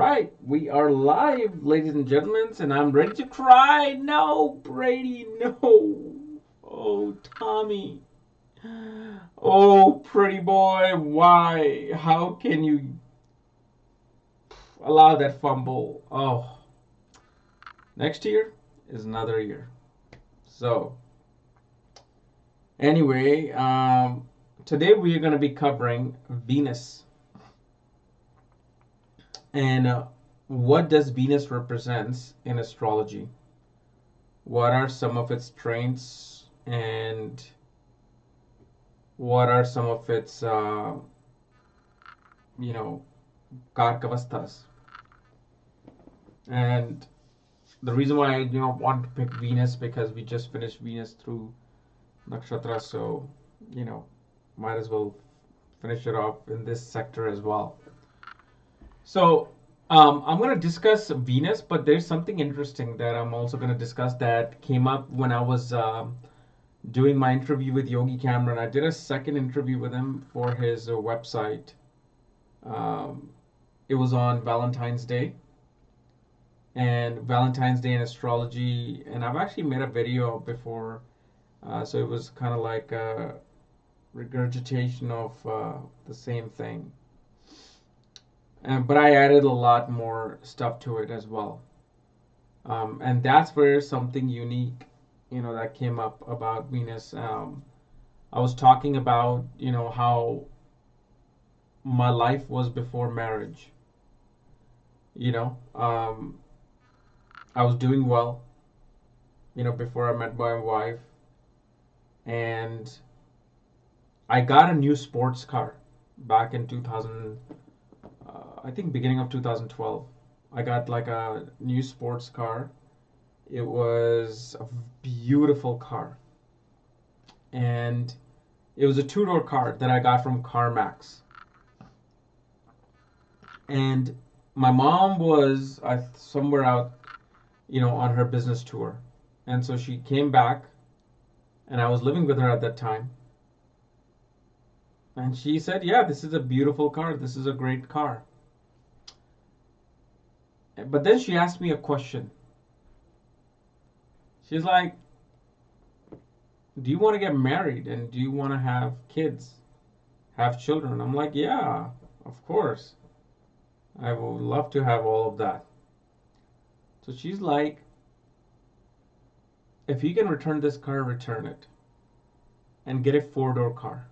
right, we are live, ladies and gentlemen, and I'm ready to cry. No, Brady, no. Oh, Tommy. Oh, pretty boy, why? How can you allow that fumble? Oh, next year is another year. So, anyway, today we are going to be covering Venus. And what does Venus represents in astrology? What are some of its traits, and what are some of its, karkavastas? And the reason why I want to pick Venus, because we just finished Venus through nakshatra, so might as well finish it off in this sector as well. So I'm going to discuss Venus, but there's something interesting that I'm also going to discuss that came up when I was doing my interview with Yogi Cameron. I did a second interview with him for his website. It was on Valentine's Day. And Valentine's Day in astrology. And I've actually made a video before. So it was kind of like a regurgitation of the same thing. But I added a lot more stuff to it as well. And that's where something unique, that came up about Venus. I was talking about, how my life was before marriage. I was doing well, before I met my wife. And I got a new sports car back in 2000. I think beginning of 2012, I got like a new sports car. It was a beautiful car. And it was a two-door car that I got from CarMax. And my mom was somewhere out, on her business tour. And so she came back, and I was living with her at that time. And she said, yeah, this is a beautiful car. This is a great car. But then she asked me a question. She's like, do you want to get married, and do you want to have kids, have children? I'm like, yeah, of course. I would love to have all of that. So she's like, if you can return this car, return it. And get a four-door car.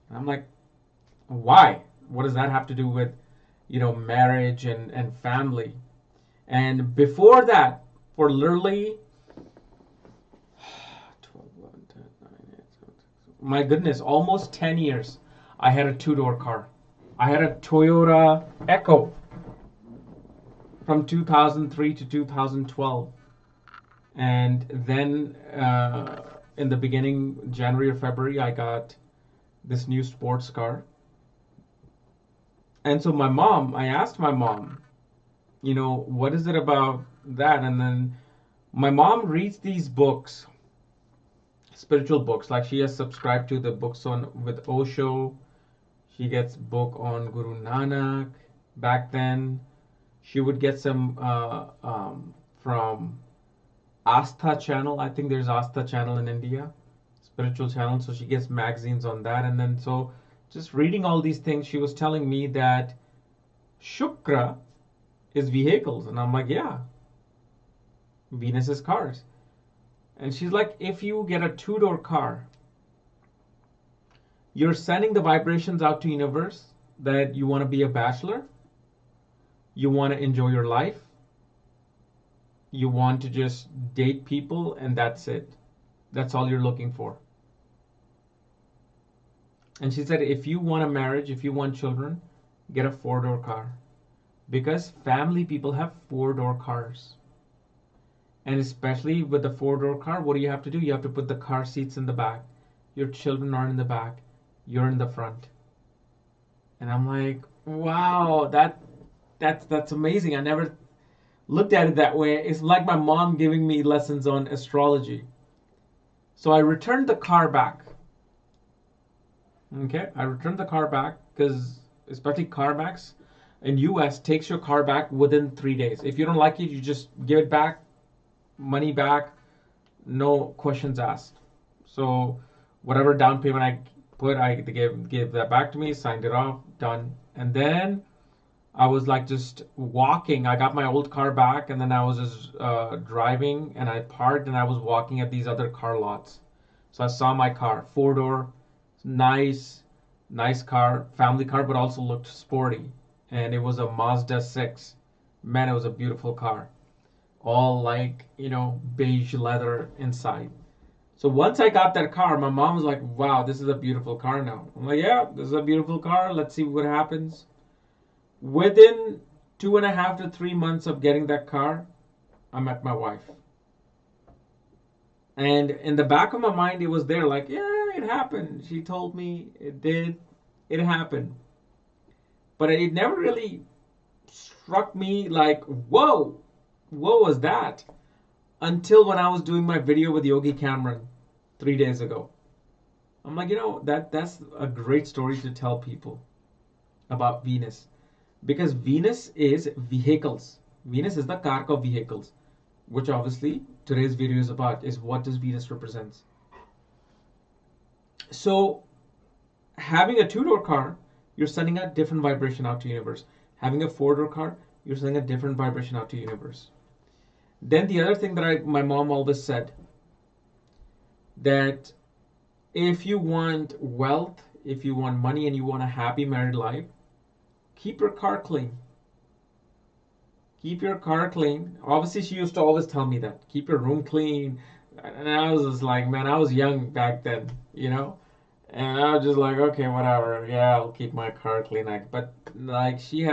And I'm like, why? What does that have to do with marriage and family? And before that, for literally 12, 11, 10, 9, 8, 7, 6, my goodness, almost 10 years, I had a two-door car. I had a Toyota Echo from 2003 to 2012. And then in the beginning, January or February, I got this new sports car. And so I asked my mom, what is it about that? And then my mom reads these books, spiritual books, like she has subscribed to the books with Osho. She gets book on Guru Nanak. Back then, she would get some from Astha channel. I think there's Astha channel in India, spiritual channel. So she gets magazines on that. And then so just reading all these things, she was telling me that Shukra is vehicles. And I'm like, yeah, Venus is cars. And she's like, if you get a two-door car, you're sending the vibrations out to universe that you want to be a bachelor, you want to enjoy your life, you want to just date people, and that's it. That's all you're looking for. And she said, if you want a marriage, if you want children, get a four-door car. Because family people have four-door cars. And especially with the four-door car, what do you have to do? You have to put the car seats in the back. Your children are in the back. You're in the front. And I'm like, wow, that's amazing. I never looked at it that way. It's like my mom giving me lessons on astrology. So I returned the car back. Okay, I returned the car back because, especially CarMax, in US takes your car back within 3 days. If you don't like it, you just give it back, money back, no questions asked. So whatever down payment I put, I gave that back to me, signed it off, done. And then I was like just walking. I got my old car back, and then I was just driving, and I parked, and I was walking at these other car lots. So I saw my car, 4-door, nice, nice car, family car, but also looked sporty. And it was a Mazda 6. Man, it was a beautiful car. All like, beige leather inside. So once I got that car, my mom was like, wow, this is a beautiful car now. I'm like, yeah, this is a beautiful car. Let's see what happens. Within 2.5 to 3 months of getting that car, I met my wife. And in the back of my mind, it was there like, yeah, it happened. She told me it did. It happened. But it never really struck me like, whoa, what was that? Until when I was doing my video with Yogi Cameron 3 days ago. I'm like, that's a great story to tell people about Venus. Because Venus is vehicles. Venus is the kark of vehicles. Which obviously today's video is about, is what does Venus represents. So having a 2-door car, you're sending a different vibration out to the universe. Having a 4-door car, you're sending a different vibration out to the universe. Then the other thing that my mom always said, that if you want wealth, if you want money, and you want a happy married life, keep your car clean. Keep your car clean. Obviously, she used to always tell me that. Keep your room clean. And I was just like, man, I was young back then, And I was just like, okay, whatever. Yeah, I'll keep my car clean. But like she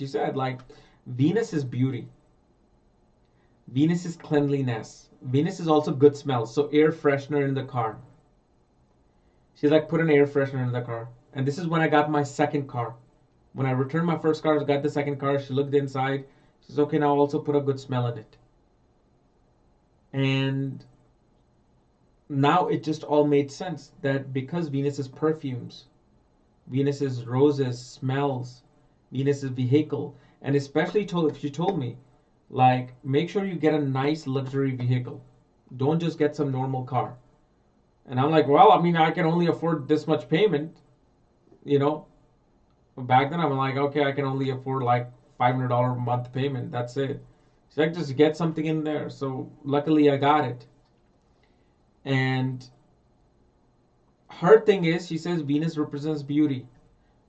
said, like, Venus is beauty. Venus is cleanliness. Venus is also good smell. So air freshener in the car. She's like, put an air freshener in the car. And this is when I got my second car. When I returned my first car, I got the second car. She looked inside. She says, okay, now also put a good smell in it. And now it just all made sense that because Venus is perfumes, Venus is roses, smells, Venus is vehicle, and especially she told me, like, make sure you get a nice luxury vehicle. Don't just get some normal car. And I'm like, well, I mean, I can only afford this much payment, Back then I'm like, okay, I can only afford like $500 a month payment. That's it. She's like, just get something in there. So luckily I got it. And her thing is, she says Venus represents beauty.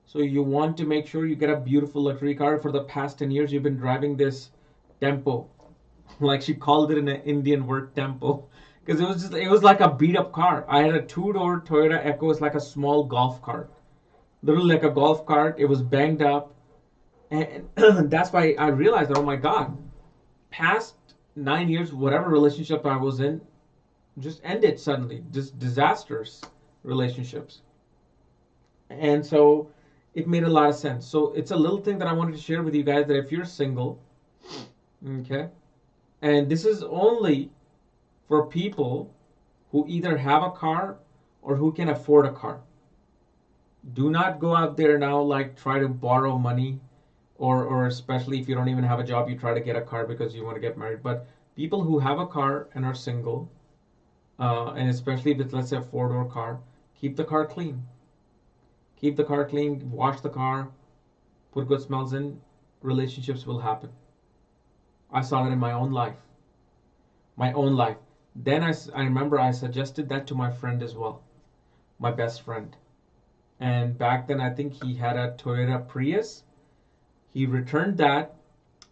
So you want to make sure you get a beautiful luxury car. For the past 10 years, you've been driving this Tempo. Like she called it in an Indian word, Tempo. Because it was like a beat up car. I had a 2-door Toyota Echo. It's like a small golf cart. Literally like a golf cart. It was banged up. And that's why I realized that, oh my God, past 9 years, whatever relationship I was in, just ended suddenly. Just disastrous relationships. And so it made a lot of sense. So it's a little thing that I wanted to share with you guys, that if you're single, okay, and this is only for people who either have a car or who can afford a car. Do not go out there now like try to borrow money, or especially if you don't even have a job, you try to get a car because you want to get married. But people who have a car and are single, and especially if it's, let's say, a 4-door car, keep the car clean. Keep the car clean, wash the car, put good smells in, relationships will happen. I saw that in my own life. My own life. Then I remember I suggested that to my friend as well, my best friend. And back then I think he had a Toyota Prius. He returned that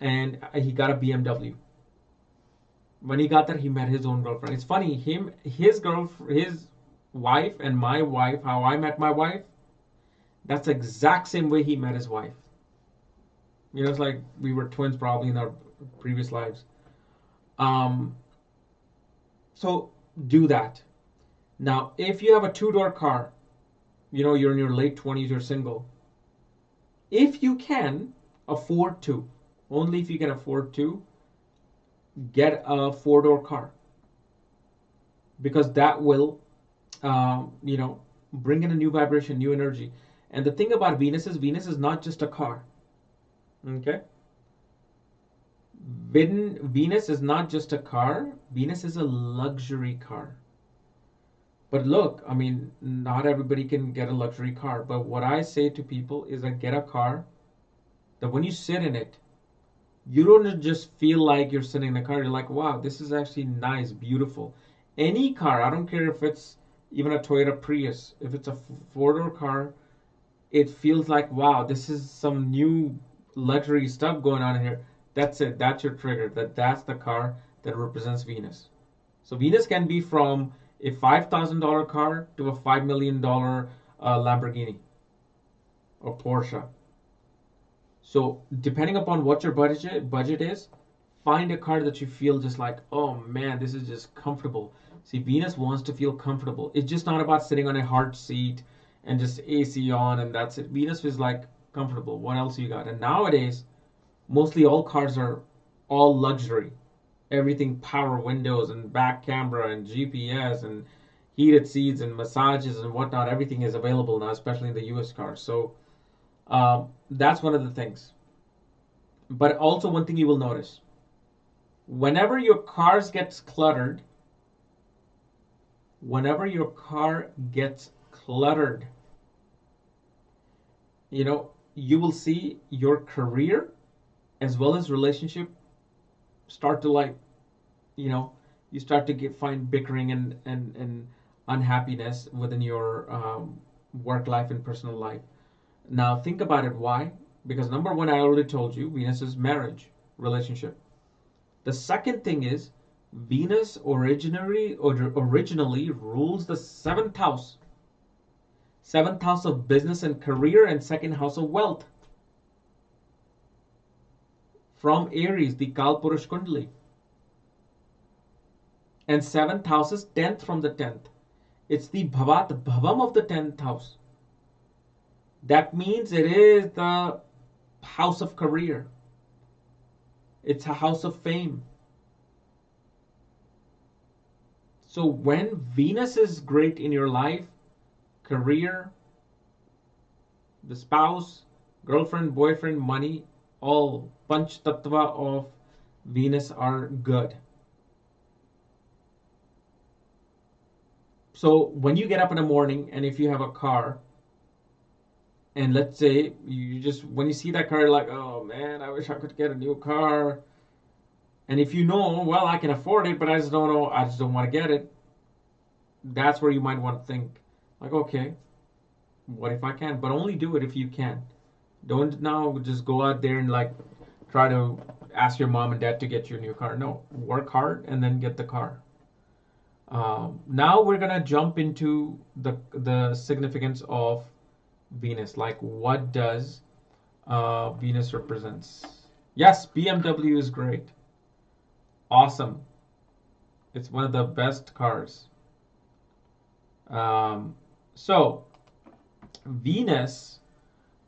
and he got a BMW. When he got that, he met his own girlfriend. It's funny, his wife and my wife, how I met my wife, that's the exact same way he met his wife. It's like we were twins probably in our previous lives. So do that. Now, if you have a 2-door car, you're in your late 20s, you're single. If you can afford to, only if you can afford to, get a 4-door car. Because that will, bring in a new vibration, new energy. And the thing about Venus is not just a car. Okay. Venus is not just a car. Venus is a luxury car. But look, I mean, not everybody can get a luxury car. But what I say to people is that get a car that when you sit in it, you don't just feel like you're sitting in a car. You're like, wow, this is actually nice, beautiful. Any car, I don't care if it's even a Toyota Prius, if it's a four-door car, it feels like, wow, this is some new luxury stuff going on in here. That's it. That's your trigger. That's the car that represents Venus. So Venus can be from a $5,000 car to a $5 million Lamborghini or Porsche. So depending upon what your budget is, find a car that you feel just like, oh man, this is just comfortable. See, Venus wants to feel comfortable. It's just not about sitting on a hard seat and just AC on and that's it. Venus is like comfortable. What else you got? And nowadays, mostly all cars are all luxury. Everything power windows and back camera and GPS and heated seats and massages and whatnot. Everything is available now, especially in the US cars. So that's one of the things. But also one thing you will notice. Whenever your car gets cluttered, you will see your career as well as relationship start to like, you start to find bickering and unhappiness within your work life and personal life. Now think about it. Why? Because number one, I already told you, Venus is marriage, relationship. The second thing is Venus originally rules the seventh house of business and career, and second house of wealth. From Aries, the Kalpurush Kundali. And seventh house is 10th from the 10th. It's the Bhavam of the 10th house. That means it is the house of career. It's a house of fame. So when Venus is great in your life, career, the spouse, girlfriend, boyfriend, money, all Panch Tattva of Venus are good. So when you get up in the morning and if you have a car, and let's say when you see that car, you're like, oh man, I wish I could get a new car. And if you know, well, I can afford it, but I just don't know, I just don't want to get it. That's where you might want to think, like, okay, what if I can? But only do it if you can. Don't now just go out there and like try to ask your mom and dad to get you a new car. No, work hard and then get the car. Now we're gonna jump into the significance of Venus. Like, what does Venus represents? Yes, BMW is great. Awesome. It's one of the best cars. So Venus,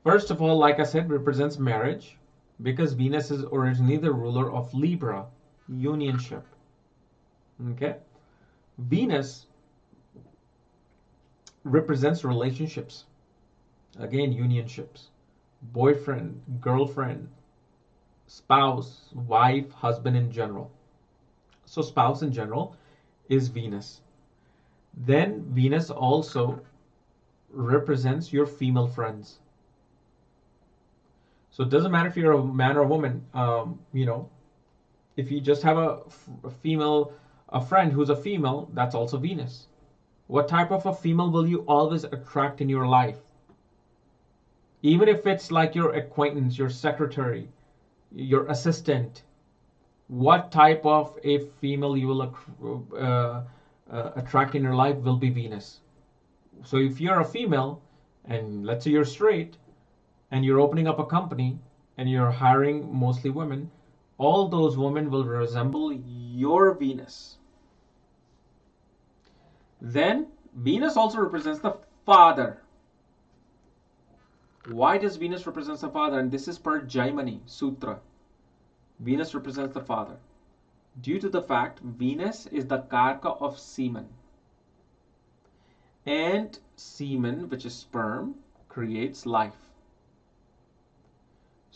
first of all, like I said, represents marriage because Venus is originally the ruler of Libra, unionship. Okay? Venus represents relationships. Again, unionships. Boyfriend, girlfriend, spouse, wife, husband in general. So spouse in general is Venus. Then Venus also represents your female friends. So it doesn't matter if you're a man or a woman. If you just have a friend who's a female, that's also Venus. What type of a female will you always attract in your life? Even if it's like your acquaintance, your secretary, your assistant, what type of a female you will attract in your life will be Venus. So if you're a female, and let's say you're straight, and you're opening up a company, and you're hiring mostly women, all those women will resemble your Venus. Then Venus also represents the father. Why does Venus represent the father? And this is per Jaimini Sutra. Venus represents the father due to the fact Venus is the karka of semen. And semen, which is sperm, creates life.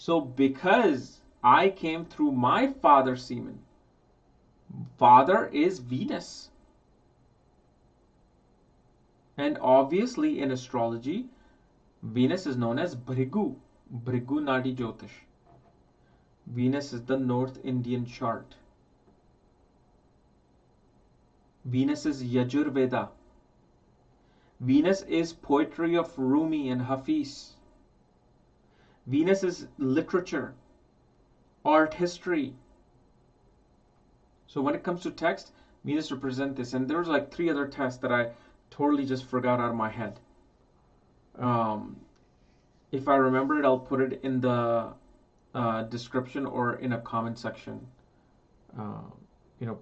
So because I came through my father's semen, father is Venus. And obviously in astrology, Venus is known as Bhrigu Nadi Jyotish. Venus is the North Indian chart. Venus is Yajurveda. Venus is poetry of Rumi and Hafiz. Venus is literature, art history. So when it comes to text, Venus represents this. And there's like 3 other texts that I totally just forgot out of my head. If I remember it, I'll put it in the description or in a comment section.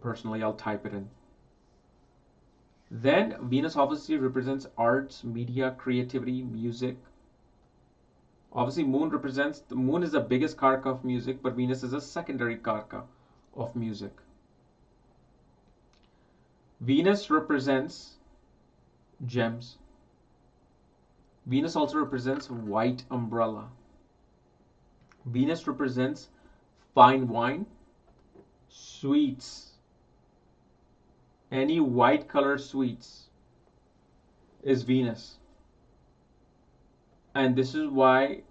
Personally, I'll type it in. Then Venus obviously represents arts, media, creativity, music. Obviously, the moon is the biggest karka of music, but Venus is a secondary karka of music. Venus represents gems. Venus also represents white umbrella. Venus represents fine wine, sweets. Any white color sweets is Venus. And this is why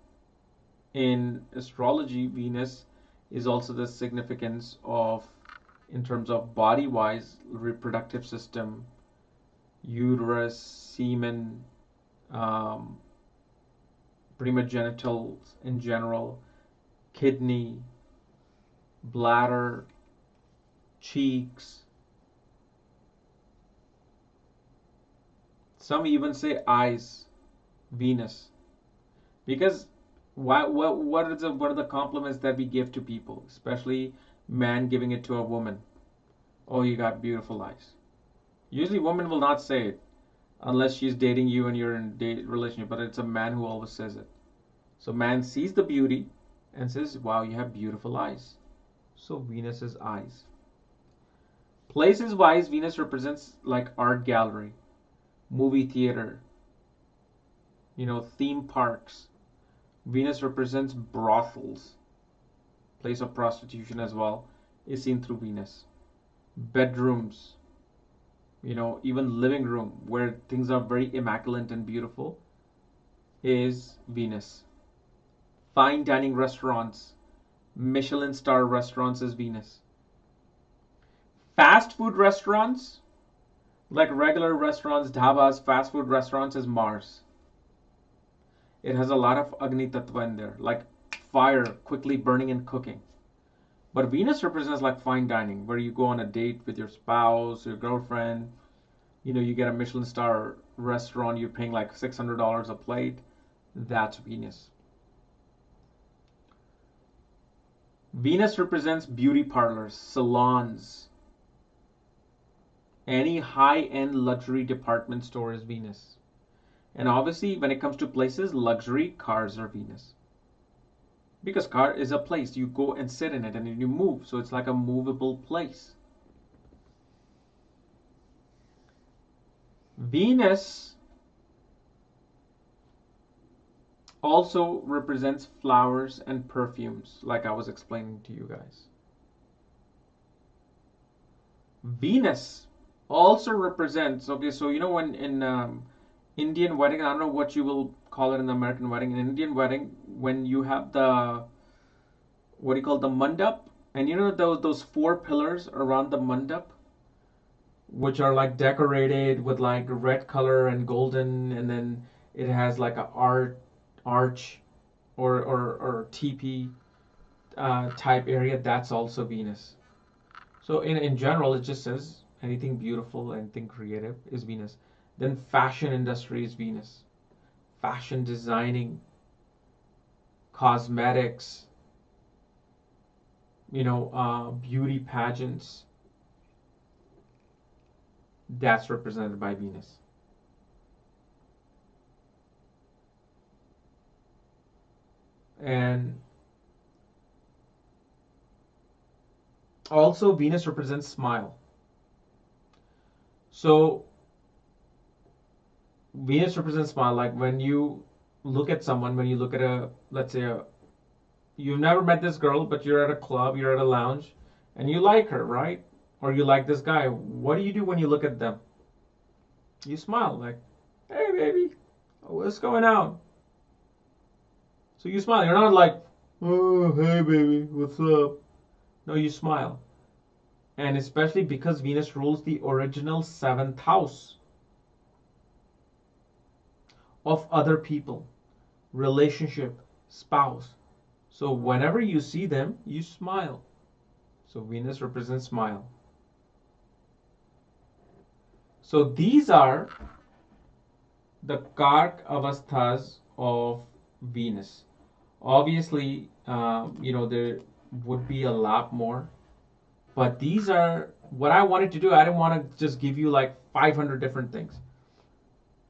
in astrology, Venus is also the significance of, in terms of body-wise, reproductive system, uterus, semen, pretty much genitals in general, kidney, bladder, cheeks. Some even say eyes, Venus. Because what are the compliments that we give to people, especially man giving it to a woman? Oh, you got beautiful eyes. Usually women will not say it unless she's dating you and you're in a relationship, but it's a man who always says it. So man sees the beauty and says, wow, you have beautiful eyes. So Venus is eyes. Places wise, Venus represents like art gallery, movie theater, theme parks. Venus represents brothels, place of prostitution as well, is seen through Venus. Bedrooms, even living room where things are very immaculate and beautiful is Venus. Fine dining restaurants, Michelin star restaurants is Venus. Fast food restaurants, like regular restaurants, dhabas, fast food restaurants is Mars. It has a lot of Agni Tattva in there, like fire quickly burning and cooking. But Venus represents like fine dining, where you go on a date with your spouse, your girlfriend. You get a Michelin star restaurant, you're paying like $600 a plate. That's Venus. Venus represents beauty parlors, salons. Any high-end luxury department store is Venus. And obviously, when it comes to places, luxury cars are Venus. Because car is a place. You go and sit in it and then you move. So it's like a movable place. Venus also represents flowers and perfumes, like I was explaining to you guys. Venus also represents, okay, so when in Indian wedding, I don't know what you will call it in the American wedding. In Indian wedding, when you have the, what do you call the mandap, and those 4 pillars around the mandap, which are like decorated with like red color and golden, and then it has like a arch or teepee type area. That's also Venus. So in general, it just says anything beautiful, anything creative is Venus. Then fashion industry is Venus. Fashion designing, cosmetics, beauty pageants. That's represented by Venus. And also Venus represents smile. So Venus represents smile. Like when you look at someone, when you look at let's say You've never met this girl, but you're at a club, you're at a lounge, and you like her, right? Or you like this guy. What do you do when you look at them? You smile like, hey, baby, what's going on? So you smile. You're not like, oh, hey, baby, what's up? No, you smile. And especially because Venus rules the original 7th house of other people, relationship, spouse. So whenever you see them, you smile. So Venus represents smile. So these are the Kark Avasthas of Venus. Obviously, there would be a lot more, but these are what I wanted to do. I didn't want to just give you like 500 different things.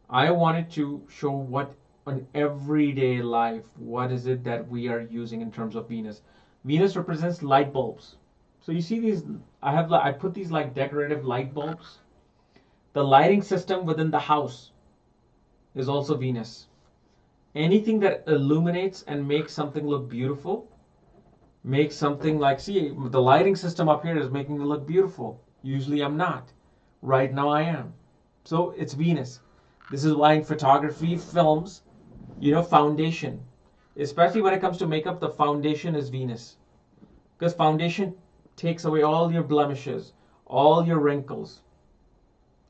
I wanted to show what on everyday life, what is it that we are using in terms of Venus. Venus represents light bulbs. So you see these, I put these like decorative light bulbs. The lighting system within the house is also Venus. Anything that illuminates and makes something look beautiful, makes something like, see, the lighting system up here is making it look beautiful. Usually I'm not. Right now I am. So it's Venus. This is why in photography, films, foundation. Especially when it comes to makeup, the foundation is Venus. Because foundation takes away all your blemishes, all your wrinkles,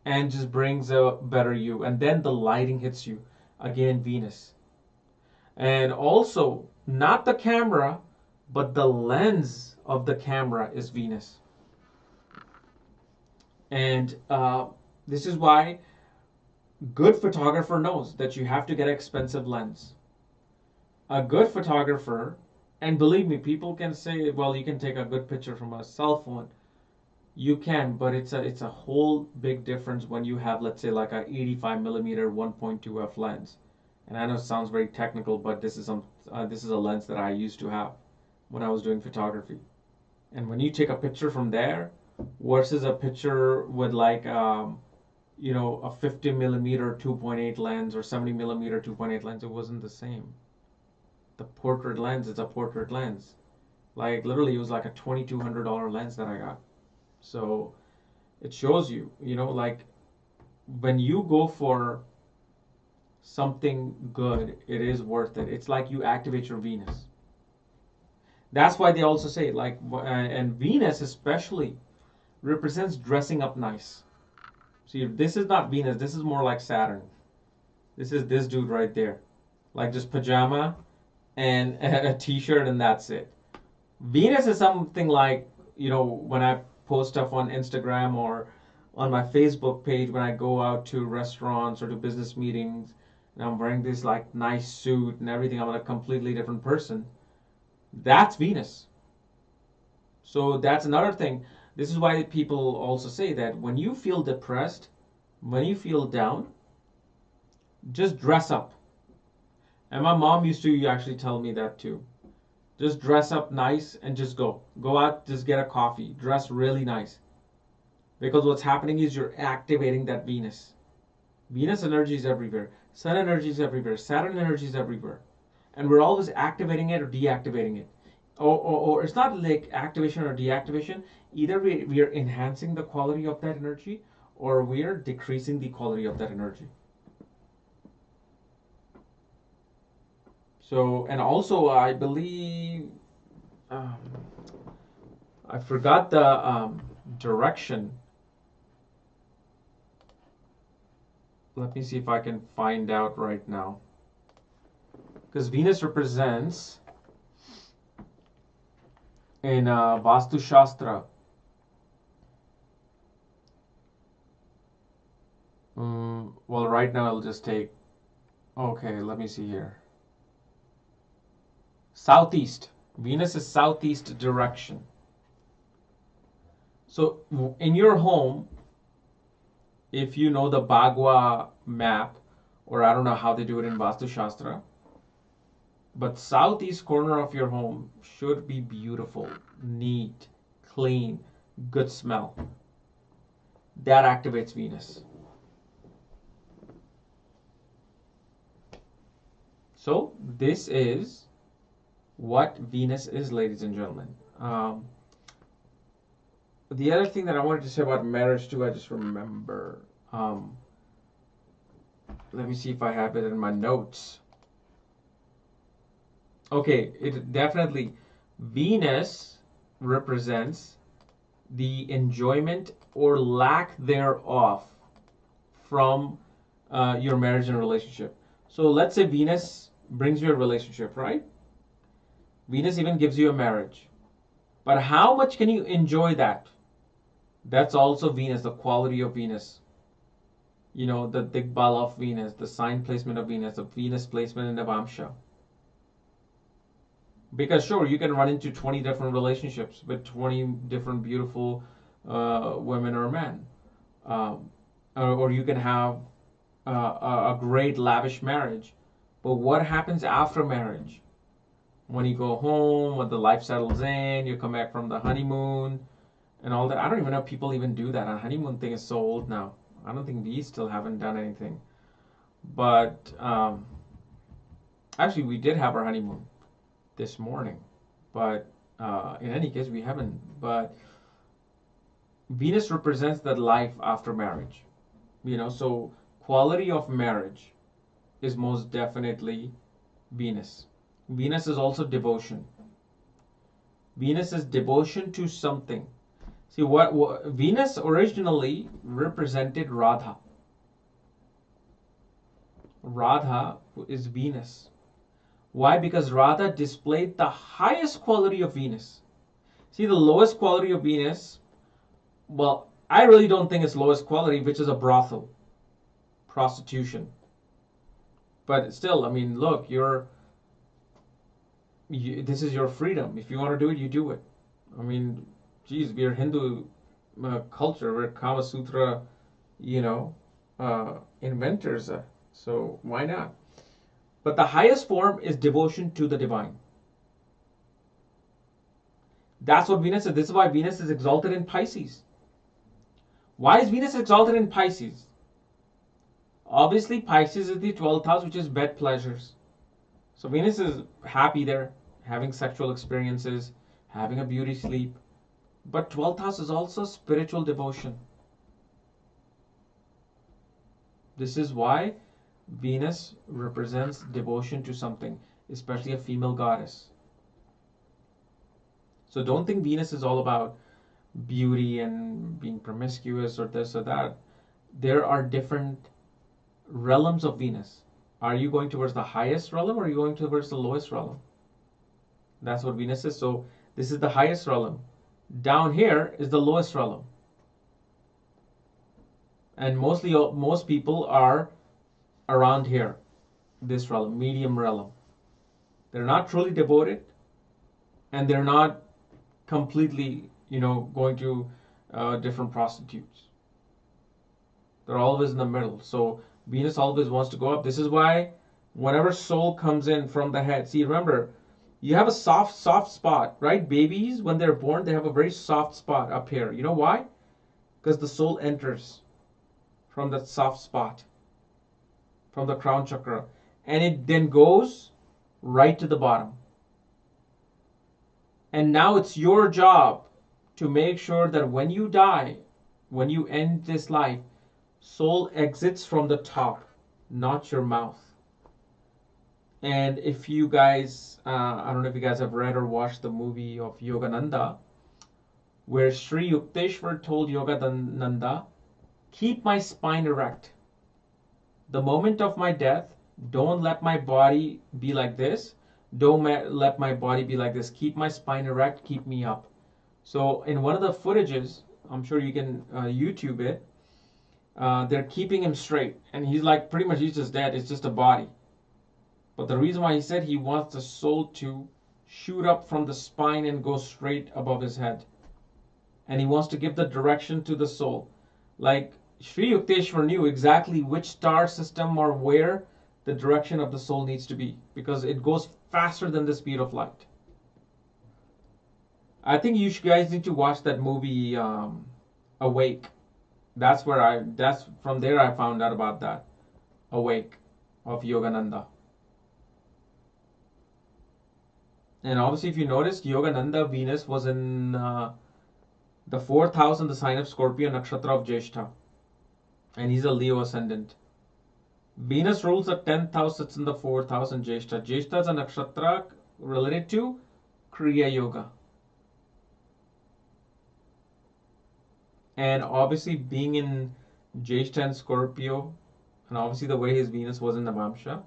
and just brings a better you. And then the lighting hits you. Again, Venus. And also, not the camera, but the lens of the camera is Venus. And this is why good photographer knows that you have to get an expensive lens. A good photographer, and believe me, people can say, well, you can take a good picture from a cell phone. You can, but it's a whole big difference when you have, let's say, like a 85 millimeter 1.2 f lens. And I know it sounds very technical, but this is a lens that I used to have when I was doing photography. And when you take a picture from there versus a picture with like a 50 millimeter 2.8 lens or 70 millimeter 2.8 lens, it wasn't the same. The portrait lens is a portrait lens. Like literally, it was like a $2,200 lens that I got. So it shows you, like when you go for something good, it is worth it. It's like you activate your Venus. That's why they also say, like, and Venus especially represents dressing up nice. See, this is not Venus. This is more like Saturn. This is this dude right there. Like just pajama and a t-shirt and that's it. Venus is something like, when I post stuff on Instagram or on my Facebook page, when I go out to restaurants or to business meetings, and I'm wearing this like nice suit and everything, I'm a completely different person. That's Venus. So that's another thing. This is why people also say that when you feel depressed, when you feel down, just dress up. And my mom used to actually tell me that too. Just dress up nice and just go. Go out, just get a coffee. Dress really nice. Because what's happening is you're activating that Venus. Venus energy is everywhere. Sun energy is everywhere. Saturn energy is everywhere. And we're always activating it or deactivating it. Or it's not like activation or deactivation. Either we are enhancing the quality of that energy or we are decreasing the quality of that energy. So, and also I believe, I forgot the direction. Let me see if I can find out right now. Because Venus represents, in Vastu Shastra, well, right now I'll just take, okay, let me see here. Southeast. Venus is southeast direction. So in your home, if you know the Bhagwa map, or I don't know how they do it in Vastu Shastra, but southeast corner of your home should be beautiful, neat, clean, good smell. That activates Venus. So this is what Venus is, ladies and gentlemen. The other thing that I wanted to say about marriage too, I just remember. Let me see if I have it in my notes. Okay, it definitely, Venus represents the enjoyment or lack thereof from your marriage and relationship. So let's say Venus brings you a relationship, right? Venus even gives you a marriage. But how much can you enjoy that? That's also Venus, the quality of Venus. You know, the Digbal of Venus, the sign placement of Venus, the Venus placement in the Navamsha. Because sure, you can run into 20 different relationships with 20 different beautiful women or men. Or you can have a great lavish marriage. But what happens after marriage? When you go home, when the life settles in, you come back from the honeymoon and all that. I don't even know if people even do that. A honeymoon thing is so old now. I don't think we still haven't done anything. But actually, we did have our honeymoon this morning. But in any case, we haven't. But Venus represents that life after marriage. You know, so quality of marriage is most definitely Venus. Venus is also devotion. Venus is devotion to something. See, what Venus originally represented Radha. Radha is Venus. Why? Because Radha displayed the highest quality of Venus. See, the lowest quality of Venus, well, I really don't think it's lowest quality, which is a brothel, prostitution. But still, I mean, look, this is your freedom. If you want to do it, you do it. I mean, geez, we're Hindu culture. We're Kama Sutra, inventors. So why not? But the highest form is devotion to the divine. That's what Venus is. This is why Venus is exalted in Pisces. Why is Venus exalted in Pisces? Obviously, Pisces is the 12th house, which is bed pleasures. So Venus is happy there, having sexual experiences, having a beauty sleep. But 12th house is also spiritual devotion. This is why Venus represents devotion to something, especially a female goddess. So don't think Venus is all about beauty and being promiscuous or this or that. There are different realms of Venus. Are you going towards the highest realm or are you going towards the lowest realm? That's what Venus is. So this is the highest realm. Down here is the lowest realm. And most people are around here, this realm, medium realm. They're not truly devoted and they're not completely, going to different prostitutes. They're always in the middle. So Venus always wants to go up. This is why whenever soul comes in from the head, see, remember, you have a soft spot, right? Babies, when they're born, they have a very soft spot up here. You know why? Because the soul enters from that soft spot, from the crown chakra, and it then goes right to the bottom. And now it's your job to make sure that when you die, when you end this life, soul exits from the top, not your mouth. And if you guys, I don't know if you guys have read or watched the movie of Yogananda, where Sri Yukteswar told Yogananda, keep my spine erect. The moment of my death, don't let my body be like this. Don't let my body be like this. Keep my spine erect, keep me up. So in one of the footages, I'm sure you can YouTube it, they're keeping him straight. And he's like, pretty much he's just dead. It's just a body. But the reason why he said he wants the soul to shoot up from the spine and go straight above his head. And he wants to give the direction to the soul. Like Sri Yukteswar knew exactly which star system or where the direction of the soul needs to be. Because it goes faster than the speed of light. I think you guys need to watch that movie Awake. That's from there I found out about that. Awake of Yogananda. And obviously, if you noticed, Yogananda Venus was in the fourth house in the sign of Scorpio, nakshatra of Jyeshtha, and he's a Leo ascendant. Venus rules the 10th house, it's in the fourth house in Jyeshtha. Jyeshtha is a nakshatra related to Kriya Yoga. And obviously, being in Jyeshtha and Scorpio, and obviously the way his Venus was in Navamsha,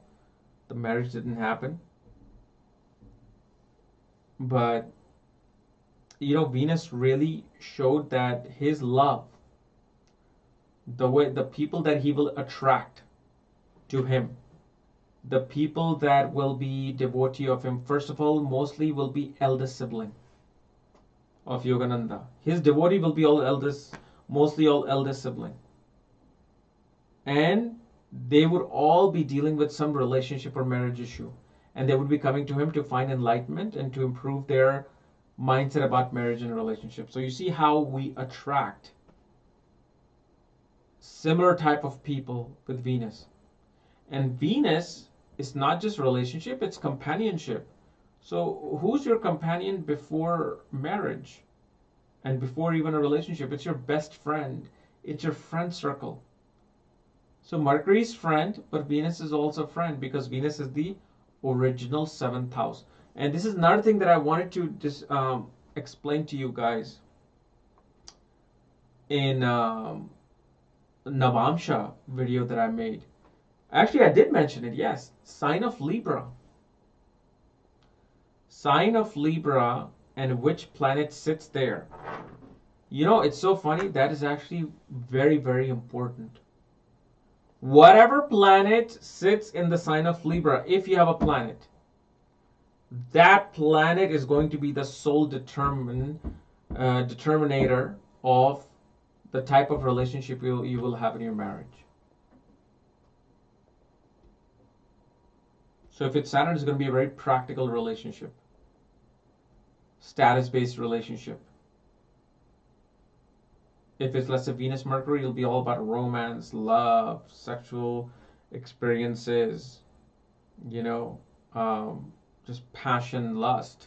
the marriage didn't happen. But Venus really showed that his love, the people that he will attract to him, the people that will be devotee of him, first of all, mostly will be eldest sibling of Yogananda. His devotee will be mostly all eldest sibling. And they would all be dealing with some relationship or marriage issue. And they would be coming to him to find enlightenment and to improve their mindset about marriage and relationship. So you see how we attract similar type of people with Venus. And Venus is not just relationship, it's companionship. So who's your companion before marriage and before even a relationship? It's your best friend. It's your friend circle. So Mercury's friend, but Venus is also friend because Venus is the original 7th house. And this is another thing that I wanted to just explain to you guys in Navamsha video that I made. Actually, I did mention it, yes. Sign of Libra. Sign of Libra and which planet sits there. It's so funny. That is actually very, very important. Whatever planet sits in the sign of Libra, if you have a planet, that planet is going to be the sole determinator of the type of relationship you will have in your marriage. So if it's Saturn, it's going to be a very practical relationship, status-based relationship. If it's, let's say, Venus, Mercury, it'll be all about romance, love, sexual experiences, just passion, lust.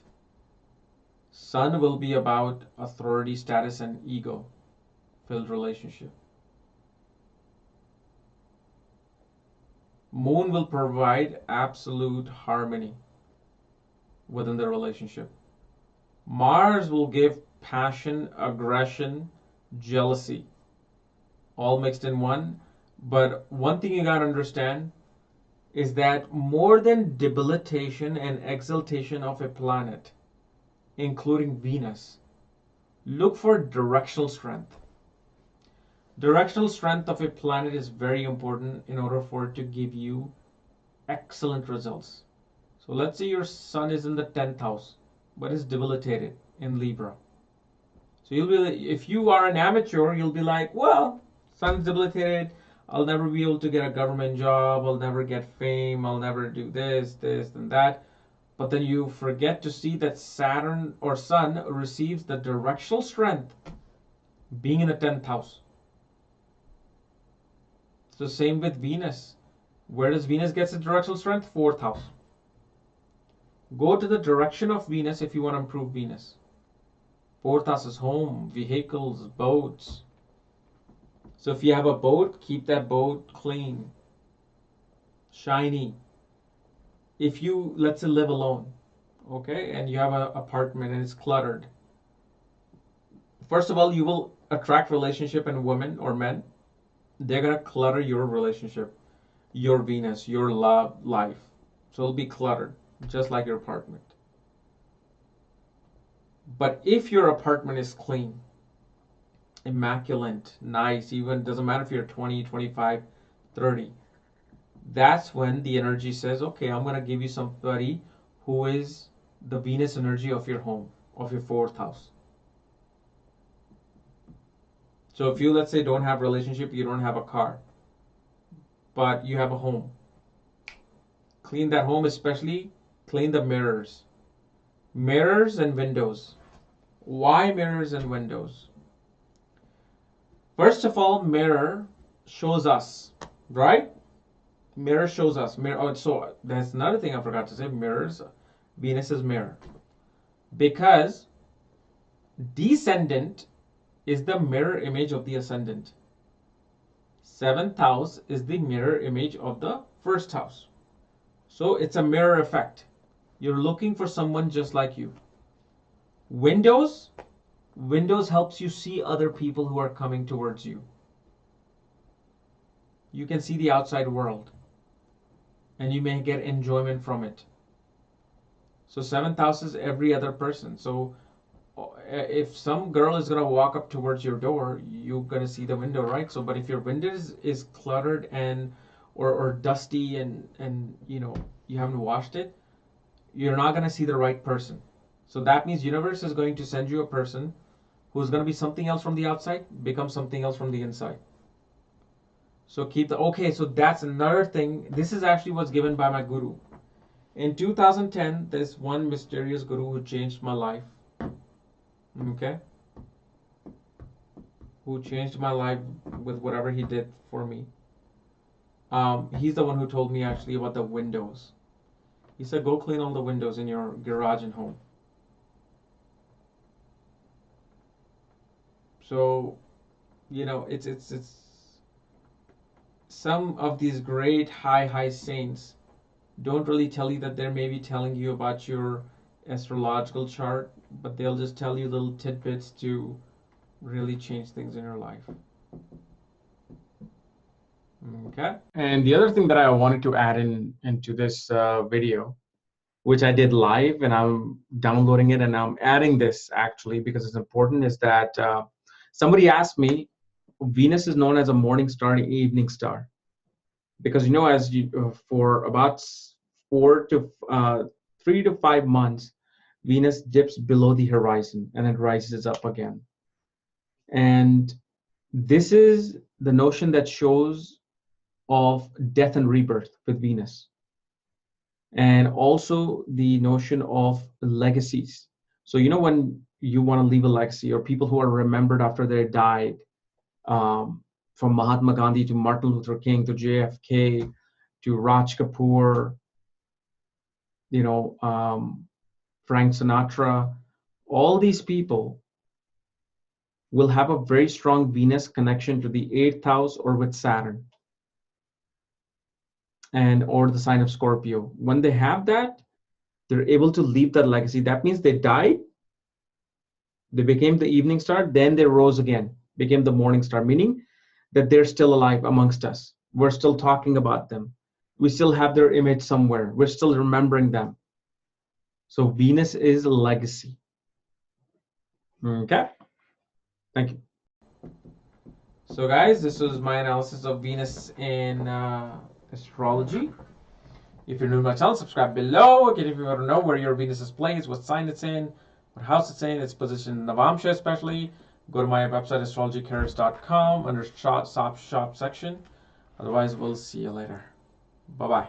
Sun will be about authority, status, and ego-filled relationship. Moon will provide absolute harmony within the relationship. Mars will give passion, aggression, jealousy, all mixed in one. But one thing you gotta understand is that more than debilitation and exaltation of a planet, including Venus, look for directional strength. Directional strength of a planet is very important in order for it to give you excellent results. So let's say your sun is in the 10th house, but is debilitated in Libra. So if you are an amateur, you'll be like, well, sun's debilitated, I'll never be able to get a government job, I'll never get fame, I'll never do this, and that. But then you forget to see that Saturn or Sun receives the directional strength being in the 10th house. So same with Venus. Where does Venus get its directional strength? 4th house. Go to the direction of Venus if you want to improve Venus. 4th house is home, vehicles, boats. So if you have a boat, keep that boat clean, shiny. If you, let's say, live alone, okay, and you have an apartment and it's cluttered, first of all, you will attract relationship and women or men. They're going to clutter your relationship, your Venus, your love life. So it'll be cluttered, just like your apartment. But if your apartment is clean, immaculate, nice, even doesn't matter if you're 20, 25, 30, that's when the energy says, okay, I'm going to give you somebody who is the Venus energy of your home, of your 4th house. So if you, let's say, don't have a relationship, you don't have a car, but you have a home, clean that home, especially clean the mirrors. Mirrors and windows. Why mirrors and windows? First of all, mirror shows us, right? Mirror shows us. So that's another thing I forgot to say. Mirrors, Venus is mirror. because descendant is the mirror image of the ascendant. Seventh house is the mirror image of the first house. So it's a mirror effect. You're looking for someone just like you. Windows helps you see other people who are coming towards you. You can see the outside world and you may get enjoyment from it. So seventh house is every other person. So if some girl is gonna walk up towards your door, you're gonna see the window, right? So, but if your window is cluttered and or dusty and you haven't washed it, you're not gonna see the right person. So that means universe is going to send you a person who's gonna be something else from the outside, become something else from the inside. So keep the okay. So that's another thing. This is actually what's given by my guru. In 2010, there's one mysterious guru who changed my life. Okay, who changed my life with whatever he did for me. He's the one who told me actually about the windows. He said, go clean all the windows in your garage and home. So, it's some of these great high saints don't really tell you that they're maybe telling you about your astrological chart, but they'll just tell you little tidbits to really change things in your life. Okay. And the other thing that I wanted to add into this video, which I did live, and I'm downloading it and I'm adding this actually because it's important, is that somebody asked me, Venus is known as a morning star and evening star, because as you for about 3 to 5 months, Venus dips below the horizon and it rises up again. And this is the notion that shows of death and rebirth with Venus. And also the notion of legacies. So, when you want to leave a legacy, or people who are remembered after they died, from Mahatma Gandhi to Martin Luther King to JFK to Raj Kapoor, Frank Sinatra, all these people will have a very strong Venus connection to the 8th house or with Saturn or the sign of Scorpio. When they have that, they're able to leave that legacy. That means they died, they became the evening star, then they rose again, became the morning star, meaning that they're still alive amongst us. We're still talking about them. We still have their image somewhere. We're still remembering them. So Venus is a legacy. Okay. Thank you. So guys, this was my analysis of Venus in astrology. If you're new to my channel, subscribe below. Again, if you want to know where your Venus is placed, what sign it's in, what house it's in, its position in Navamsha especially, go to my website astrologycareers.com under shop section. Otherwise, we'll see you later. Bye-bye.